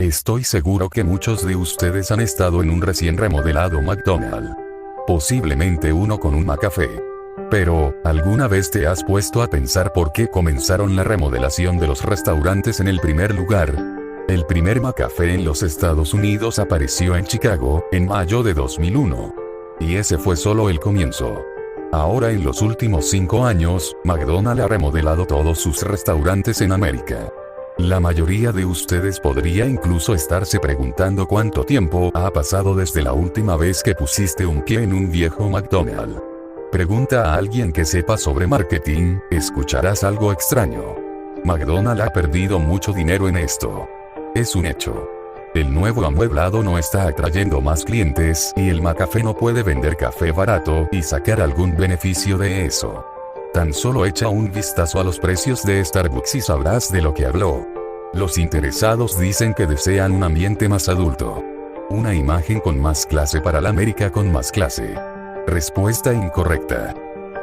Estoy seguro que muchos de ustedes han estado en un recién remodelado McDonald's. Posiblemente uno con un McCafé. Pero, ¿alguna vez te has puesto a pensar por qué comenzaron la remodelación de los restaurantes en el primer lugar? El primer McCafé en los Estados Unidos apareció en Chicago, en mayo de 2001. Y ese fue solo el comienzo. Ahora en los últimos 5 años, McDonald's ha remodelado todos sus restaurantes en América. La mayoría de ustedes podría incluso estarse preguntando cuánto tiempo ha pasado desde la última vez que pusiste un pie en un viejo McDonald's. Pregunta a alguien que sepa sobre marketing, escucharás algo extraño. McDonald's ha perdido mucho dinero en esto. Es un hecho. El nuevo amueblado no está atrayendo más clientes y el McCafé no puede vender café barato y sacar algún beneficio de eso. Tan solo echa un vistazo a los precios de Starbucks y sabrás de lo que habló. Los interesados dicen que desean un ambiente más adulto. Una imagen con más clase para la América con más clase. Respuesta incorrecta.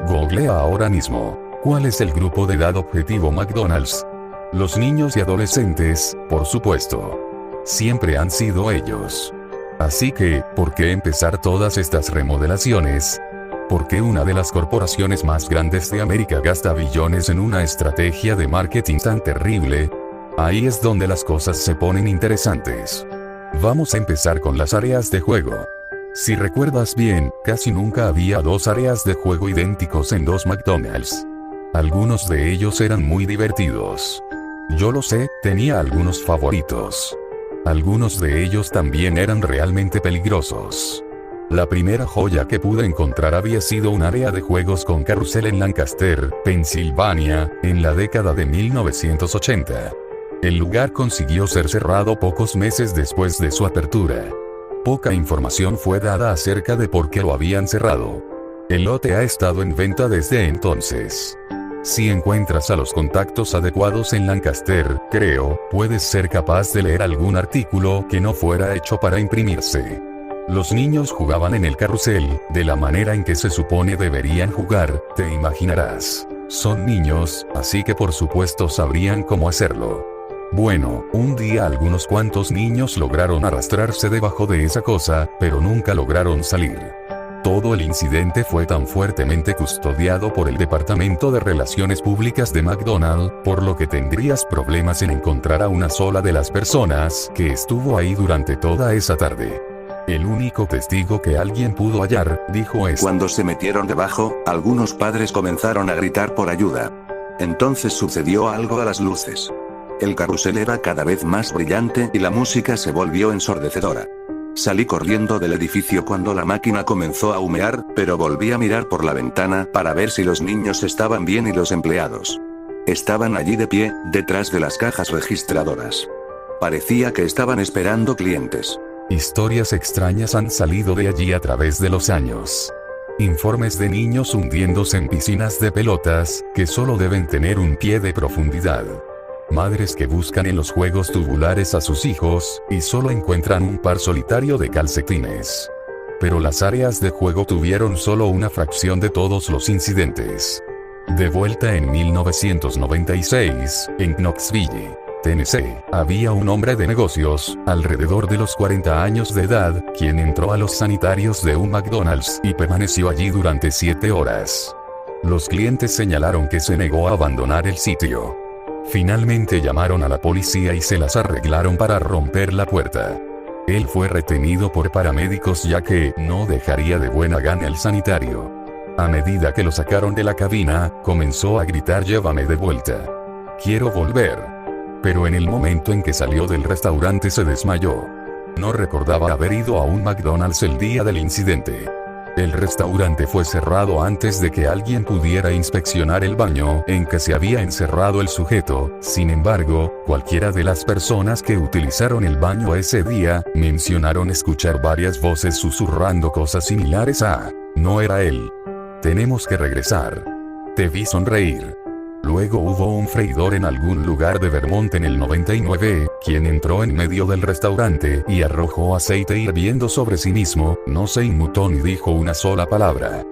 Googlea ahora mismo. ¿Cuál es el grupo de edad objetivo McDonald's? Los niños y adolescentes, por supuesto. Siempre han sido ellos. Así que, ¿por qué empezar todas estas remodelaciones? ¿Por qué una de las corporaciones más grandes de América gasta billones en una estrategia de marketing tan terrible? Ahí es donde las cosas se ponen interesantes. Vamos a empezar con las áreas de juego. Si recuerdas bien, casi nunca había 2 áreas de juego idénticos en 2 McDonald's. Algunos de ellos eran muy divertidos. Yo lo sé, tenía algunos favoritos. Algunos de ellos también eran realmente peligrosos. La primera joya que pude encontrar había sido un área de juegos con carrusel en Lancaster, Pensilvania, en la década de 1980. El lugar consiguió ser cerrado pocos meses después de su apertura. Poca información fue dada acerca de por qué lo habían cerrado. El lote ha estado en venta desde entonces. Si encuentras a los contactos adecuados en Lancaster, creo, puedes ser capaz de leer algún artículo que no fuera hecho para imprimirse. Los niños jugaban en el carrusel, de la manera en que se supone deberían jugar, te imaginarás. Son niños, así que por supuesto sabrían cómo hacerlo. Bueno, un día algunos cuantos niños lograron arrastrarse debajo de esa cosa, pero nunca lograron salir. Todo el incidente fue tan fuertemente custodiado por el Departamento de Relaciones Públicas de McDonald's, por lo que tendrías problemas en encontrar a una sola de las personas que estuvo ahí durante toda esa tarde. El único testigo que alguien pudo hallar, dijo esto. Cuando se metieron debajo, algunos padres comenzaron a gritar por ayuda. Entonces sucedió algo a las luces. El carrusel era cada vez más brillante y la música se volvió ensordecedora. Salí corriendo del edificio cuando la máquina comenzó a humear, pero volví a mirar por la ventana para ver si los niños estaban bien y los empleados. Estaban allí de pie, detrás de las cajas registradoras. Parecía que estaban esperando clientes. Historias extrañas han salido de allí a través de los años. Informes de niños hundiéndose en piscinas de pelotas, que solo deben tener un pie de profundidad. Madres que buscan en los juegos tubulares a sus hijos, y solo encuentran un par solitario de calcetines. Pero las áreas de juego tuvieron solo una fracción de todos los incidentes. De vuelta en 1996, en Knoxville, Tennessee, había un hombre de negocios, alrededor de los 40 años de edad, quien entró a los sanitarios de un McDonald's y permaneció allí durante 7 horas. Los clientes señalaron que se negó a abandonar el sitio. Finalmente llamaron a la policía y se las arreglaron para romper la puerta. Él fue retenido por paramédicos ya que no dejaría de buena gana el sanitario. A medida que lo sacaron de la cabina, comenzó a gritar: "Llévame de vuelta. Quiero volver". Pero en el momento en que salió del restaurante se desmayó. No recordaba haber ido a un McDonald's el día del incidente. El restaurante fue cerrado antes de que alguien pudiera inspeccionar el baño en que se había encerrado el sujeto. Sin embargo, cualquiera de las personas que utilizaron el baño ese día, mencionaron escuchar varias voces susurrando cosas similares a: "No era él. Tenemos que regresar. Te vi sonreír". Luego hubo un freidor en algún lugar de Vermont en el 99, quien entró en medio del restaurante y arrojó aceite hirviendo sobre sí mismo, no se inmutó ni dijo una sola palabra.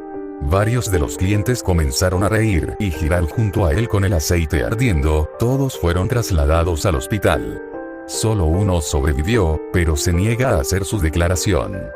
Varios de los clientes comenzaron a reír y girar junto a él con el aceite ardiendo, todos fueron trasladados al hospital. Solo uno sobrevivió, pero se niega a hacer su declaración.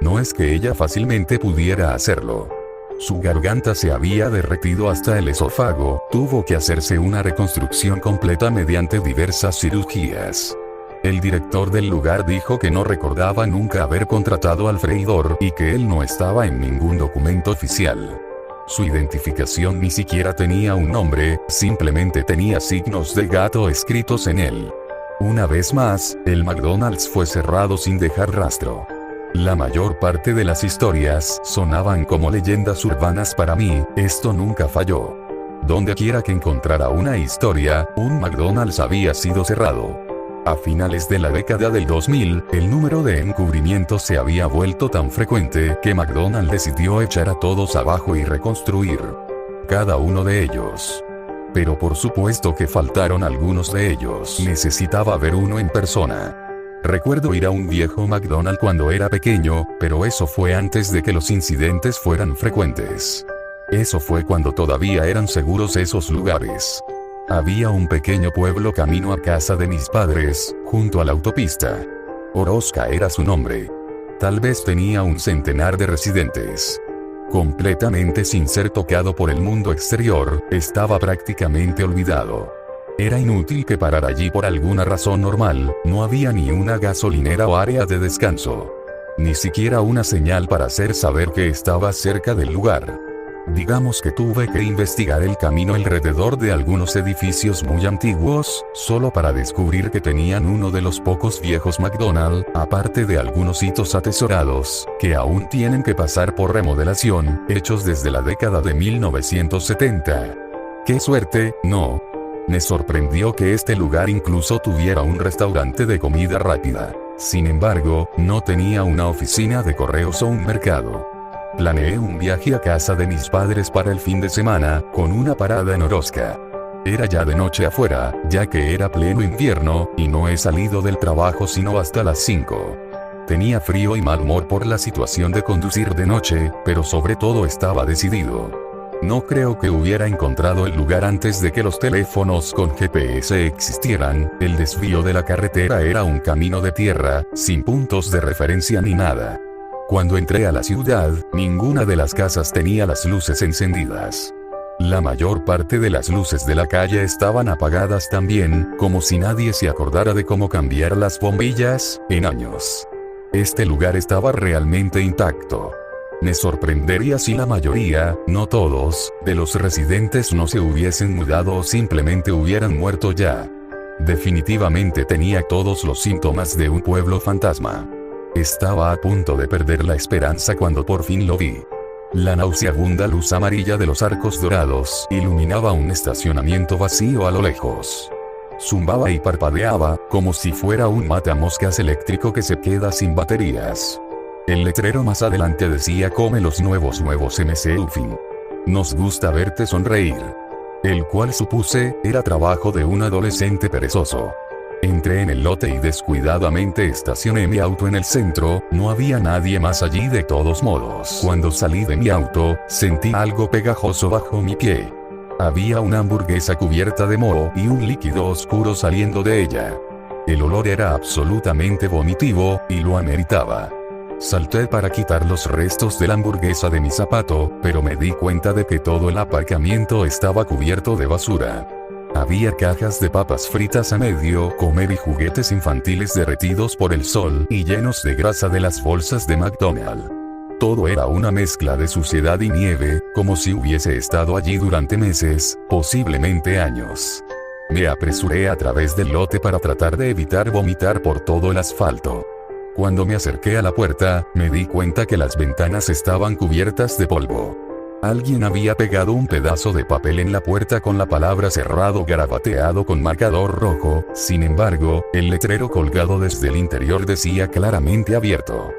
No es que ella fácilmente pudiera hacerlo. Su garganta se había derretido hasta el esófago, tuvo que hacerse una reconstrucción completa mediante diversas cirugías. El director del lugar dijo que no recordaba nunca haber contratado al freidor y que él no estaba en ningún documento oficial. Su identificación ni siquiera tenía un nombre, simplemente tenía signos de gato escritos en él. Una vez más, el McDonald's fue cerrado sin dejar rastro. La mayor parte de las historias sonaban como leyendas urbanas para mí, esto nunca falló. Donde quiera que encontrara una historia, un McDonald's había sido cerrado. A finales de la década del 2000, el número de encubrimientos se había vuelto tan frecuente que McDonald's decidió echar a todos abajo y reconstruir cada uno de ellos. Pero por supuesto que faltaron algunos de ellos. Necesitaba ver uno en persona. Recuerdo ir a un viejo McDonald's cuando era pequeño, pero eso fue antes de que los incidentes fueran frecuentes. Eso fue cuando todavía eran seguros esos lugares. Había un pequeño pueblo camino a casa de mis padres, junto a la autopista. Oroska era su nombre. Tal vez tenía un centenar de residentes. Completamente sin ser tocado por el mundo exterior, estaba prácticamente olvidado. Era inútil que parara allí por alguna razón normal, no había ni una gasolinera o área de descanso. Ni siquiera una señal para hacer saber que estaba cerca del lugar. Digamos que tuve que investigar el camino alrededor de algunos edificios muy antiguos, solo para descubrir que tenían uno de los pocos viejos McDonald's, aparte de algunos hitos atesorados, que aún tienen que pasar por remodelación, hechos desde la década de 1970. ¡Qué suerte, no! Me sorprendió que este lugar incluso tuviera un restaurante de comida rápida. Sin embargo, no tenía una oficina de correos o un mercado. Planeé un viaje a casa de mis padres para el fin de semana, con una parada en Oroska. Era ya de noche afuera, ya que era pleno invierno, y no he salido del trabajo sino hasta las 5. Tenía frío y mal humor por la situación de conducir de noche, pero sobre todo estaba decidido. No creo que hubiera encontrado el lugar antes de que los teléfonos con GPS existieran. El desvío de la carretera era un camino de tierra, sin puntos de referencia ni nada. Cuando entré a la ciudad, ninguna de las casas tenía las luces encendidas. La mayor parte de las luces de la calle estaban apagadas también, como si nadie se acordara de cómo cambiar las bombillas en años. Este lugar estaba realmente intacto. Me sorprendería si la mayoría, no todos, de los residentes no se hubiesen mudado o simplemente hubieran muerto ya. Definitivamente tenía todos los síntomas de un pueblo fantasma. Estaba a punto de perder la esperanza cuando por fin lo vi. La nauseabunda luz amarilla de los arcos dorados iluminaba un estacionamiento vacío a lo lejos. Zumbaba y parpadeaba, como si fuera un matamoscas eléctrico que se queda sin baterías. El letrero más adelante decía: come los nuevos MC Uffin. Nos gusta verte sonreír. El cual supuse, era trabajo de un adolescente perezoso. Entré en el lote y descuidadamente estacioné mi auto en el centro, no había nadie más allí de todos modos. Cuando salí de mi auto, sentí algo pegajoso bajo mi pie. Había una hamburguesa cubierta de moho y un líquido oscuro saliendo de ella. El olor era absolutamente vomitivo, y lo ameritaba. Salté para quitar los restos de la hamburguesa de mi zapato, pero me di cuenta de que todo el aparcamiento estaba cubierto de basura. Había cajas de papas fritas a medio comer y juguetes infantiles derretidos por el sol y llenos de grasa de las bolsas de McDonald's. Todo era una mezcla de suciedad y nieve, como si hubiese estado allí durante meses, posiblemente años. Me apresuré a través del lote para tratar de evitar vomitar por todo el asfalto. Cuando me acerqué a la puerta, me di cuenta que las ventanas estaban cubiertas de polvo. Alguien había pegado un pedazo de papel en la puerta con la palabra cerrado garabateado con marcador rojo, sin embargo, el letrero colgado desde el interior decía claramente abierto.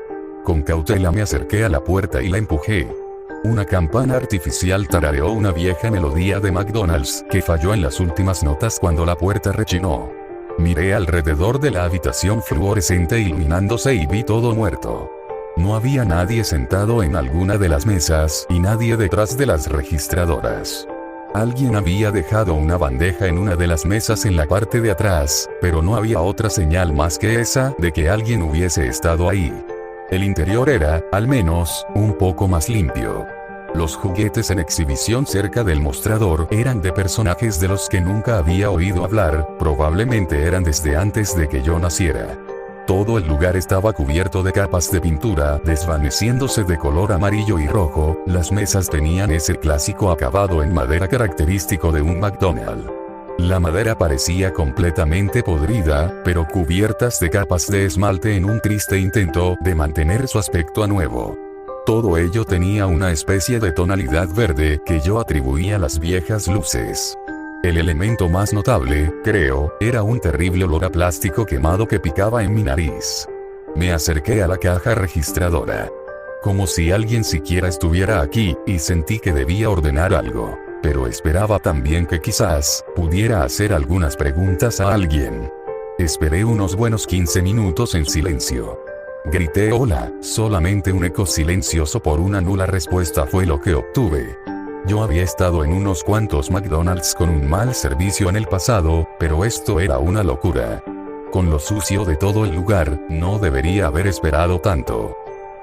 Con cautela me acerqué a la puerta y la empujé. Una campana artificial tarareó una vieja melodía de McDonald's que falló en las últimas notas cuando la puerta rechinó. Miré alrededor de la habitación fluorescente iluminándose y vi todo muerto. No había nadie sentado en alguna de las mesas y nadie detrás de las registradoras. Alguien había dejado una bandeja en una de las mesas en la parte de atrás, pero no había otra señal más que esa de que alguien hubiese estado ahí. El interior era, al menos, un poco más limpio. Los juguetes en exhibición cerca del mostrador eran de personajes de los que nunca había oído hablar, probablemente eran desde antes de que yo naciera. Todo el lugar estaba cubierto de capas de pintura, desvaneciéndose de color amarillo y rojo. Las mesas tenían ese clásico acabado en madera característico de un McDonald's. La madera parecía completamente podrida, pero cubiertas de capas de esmalte en un triste intento de mantener su aspecto a nuevo. Todo ello tenía una especie de tonalidad verde que yo atribuía a las viejas luces. El elemento más notable, creo, era un terrible olor a plástico quemado que picaba en mi nariz. Me acerqué a la caja registradora. Como si alguien siquiera estuviera aquí, y sentí que debía ordenar algo. Pero esperaba también que quizás pudiera hacer algunas preguntas a alguien. Esperé unos buenos 15 minutos en silencio. Grité hola, solamente un eco silencioso por una nula respuesta fue lo que obtuve. Yo había estado en unos cuantos McDonald's con un mal servicio en el pasado, pero esto era una locura. Con lo sucio de todo el lugar, no debería haber esperado tanto.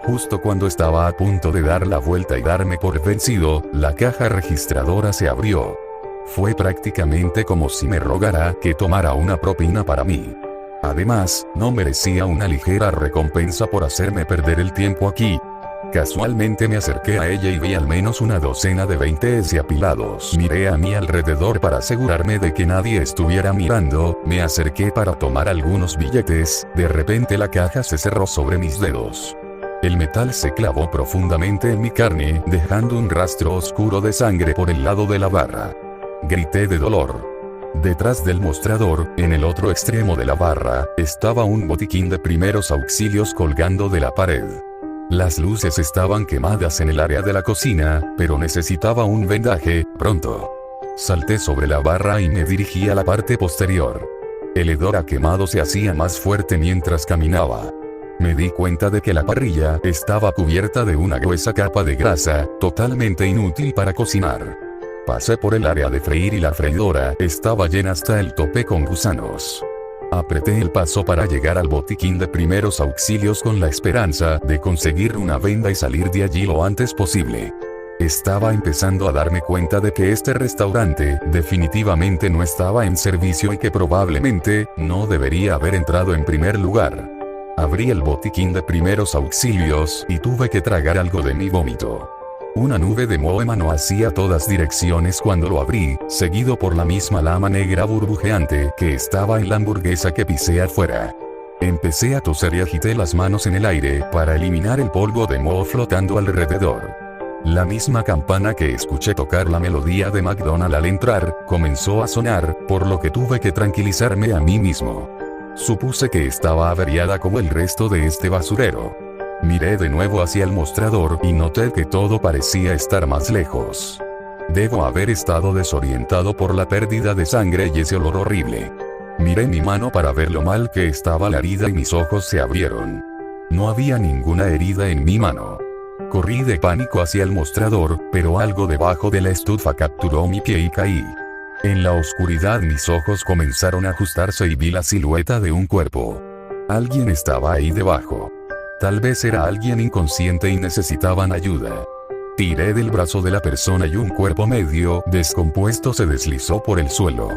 Justo cuando estaba a punto de dar la vuelta y darme por vencido, la caja registradora se abrió. Fue prácticamente como si me rogara que tomara una propina para mí. Además, no merecía una ligera recompensa por hacerme perder el tiempo aquí. Casualmente me acerqué a ella y vi al menos una docena de 20 apilados. Miré a mi alrededor para asegurarme de que nadie estuviera mirando, me acerqué para tomar algunos billetes, de repente la caja se cerró sobre mis dedos. El metal se clavó profundamente en mi carne, dejando un rastro oscuro de sangre por el lado de la barra. Grité de dolor. Detrás del mostrador, en el otro extremo de la barra, estaba un botiquín de primeros auxilios colgando de la pared. Las luces estaban quemadas en el área de la cocina, pero necesitaba un vendaje, pronto. Salté sobre la barra y me dirigí a la parte posterior. El hedor a quemado se hacía más fuerte mientras caminaba. Me di cuenta de que la parrilla estaba cubierta de una gruesa capa de grasa, totalmente inútil para cocinar. Pasé por el área de freír y la freidora estaba llena hasta el tope con gusanos. Apreté el paso para llegar al botiquín de primeros auxilios con la esperanza de conseguir una venda y salir de allí lo antes posible. Estaba empezando a darme cuenta de que este restaurante definitivamente no estaba en servicio y que probablemente no debería haber entrado en primer lugar. Abrí el botiquín de primeros auxilios y tuve que tragar algo de mi vómito. Una nube de moho emanó hacia todas direcciones cuando lo abrí, seguido por la misma lama negra burbujeante que estaba en la hamburguesa que pisé afuera. Empecé a toser y agité las manos en el aire para eliminar el polvo de moho flotando alrededor. La misma campana que escuché tocar la melodía de McDonald's al entrar, comenzó a sonar, por lo que tuve que tranquilizarme a mí mismo. Supuse que estaba averiada como el resto de este basurero. Miré de nuevo hacia el mostrador y noté que todo parecía estar más lejos. Debo haber estado desorientado por la pérdida de sangre y ese olor horrible. Miré mi mano para ver lo mal que estaba la herida y mis ojos se abrieron. No había ninguna herida en mi mano. Corrí de pánico hacia el mostrador, pero algo debajo de la estufa capturó mi pie y caí. En la oscuridad mis ojos comenzaron a ajustarse y vi la silueta de un cuerpo. Alguien estaba ahí debajo. Tal vez era alguien inconsciente y necesitaban ayuda. Tiré del brazo de la persona y un cuerpo medio descompuesto se deslizó por el suelo.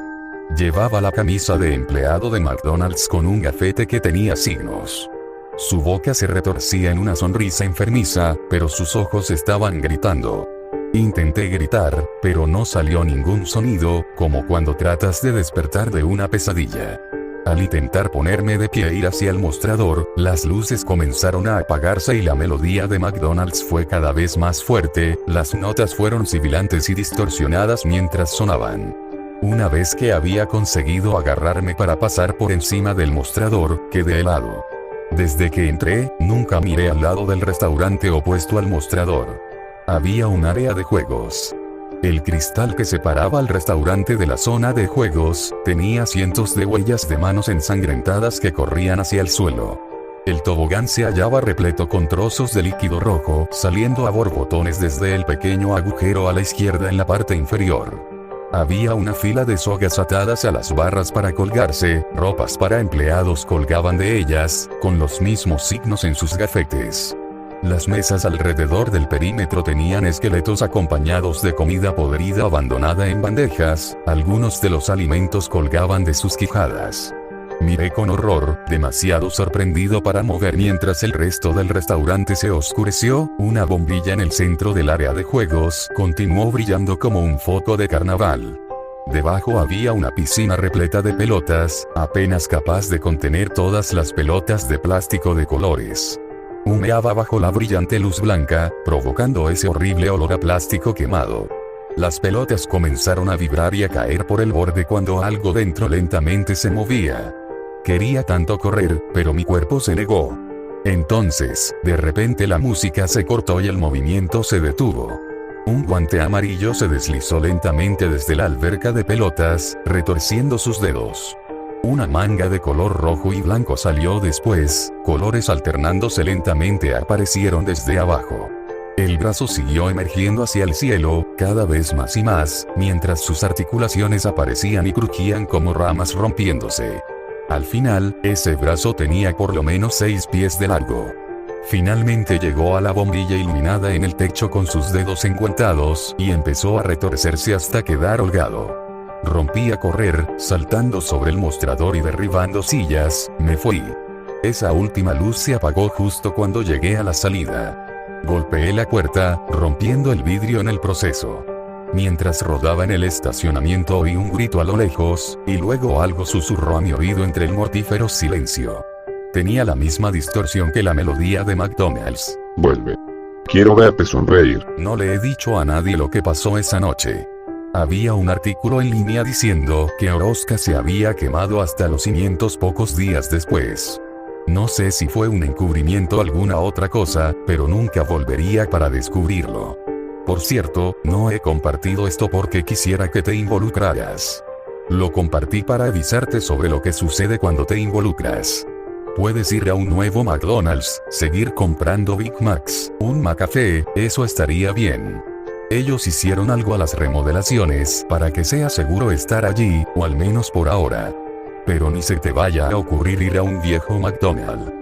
Llevaba la camisa de empleado de McDonald's con un gafete que tenía signos. Su boca se retorcía en una sonrisa enfermiza, pero sus ojos estaban gritando. Intenté gritar, pero no salió ningún sonido, como cuando tratas de despertar de una pesadilla. Al intentar ponerme de pie e ir hacia el mostrador, las luces comenzaron a apagarse y la melodía de McDonald's fue cada vez más fuerte, las notas fueron sibilantes y distorsionadas mientras sonaban. Una vez que había conseguido agarrarme para pasar por encima del mostrador, quedé helado. Desde que entré, nunca miré al lado del restaurante opuesto al mostrador. Había un área de juegos. El cristal que separaba al restaurante de la zona de juegos, tenía cientos de huellas de manos ensangrentadas que corrían hacia el suelo. El tobogán se hallaba repleto con trozos de líquido rojo, saliendo a borbotones desde el pequeño agujero a la izquierda en la parte inferior. Había una fila de sogas atadas a las barras para colgarse, ropas para empleados colgaban de ellas, con los mismos signos en sus gafetes. Las mesas alrededor del perímetro tenían esqueletos acompañados de comida podrida abandonada en bandejas, algunos de los alimentos colgaban de sus quijadas. Miré con horror, demasiado sorprendido para mover mientras el resto del restaurante se oscureció, una bombilla en el centro del área de juegos continuó brillando como un foco de carnaval. Debajo había una piscina repleta de pelotas, apenas capaz de contener todas las pelotas de plástico de colores. Humeaba bajo la brillante luz blanca, provocando ese horrible olor a plástico quemado. Las pelotas comenzaron a vibrar y a caer por el borde cuando algo dentro lentamente se movía. Quería tanto correr, pero mi cuerpo se negó. Entonces, de repente la música se cortó y el movimiento se detuvo. Un guante amarillo se deslizó lentamente desde la alberca de pelotas, retorciendo sus dedos. Una manga de color rojo y blanco salió después, colores alternándose lentamente aparecieron desde abajo. El brazo siguió emergiendo hacia el cielo, cada vez más y más, mientras sus articulaciones aparecían y crujían como ramas rompiéndose. Al final, ese brazo tenía por lo menos 6 pies de largo. Finalmente llegó a la bombilla iluminada en el techo con sus dedos enguantados, y empezó a retorcerse hasta quedar holgado. Rompí a correr, saltando sobre el mostrador y derribando sillas, me fui. Esa última luz se apagó justo cuando llegué a la salida. Golpeé la puerta, rompiendo el vidrio en el proceso. Mientras rodaba en el estacionamiento oí un grito a lo lejos, y luego algo susurró a mi oído entre el mortífero silencio. Tenía la misma distorsión que la melodía de McDonald's. Vuelve. Quiero verte sonreír. No le he dicho a nadie lo que pasó esa noche. Había un artículo en línea diciendo que Orozca se había quemado hasta los cimientos pocos días después. No sé si fue un encubrimiento o alguna otra cosa, pero nunca volvería para descubrirlo. Por cierto, no he compartido esto porque quisiera que te involucraras. Lo compartí para avisarte sobre lo que sucede cuando te involucras. Puedes ir a un nuevo McDonald's, seguir comprando Big Macs, un McCafé, eso estaría bien. Ellos hicieron algo a las remodelaciones para que sea seguro estar allí, o al menos por ahora. Pero ni se te vaya a ocurrir ir a un viejo McDonald's.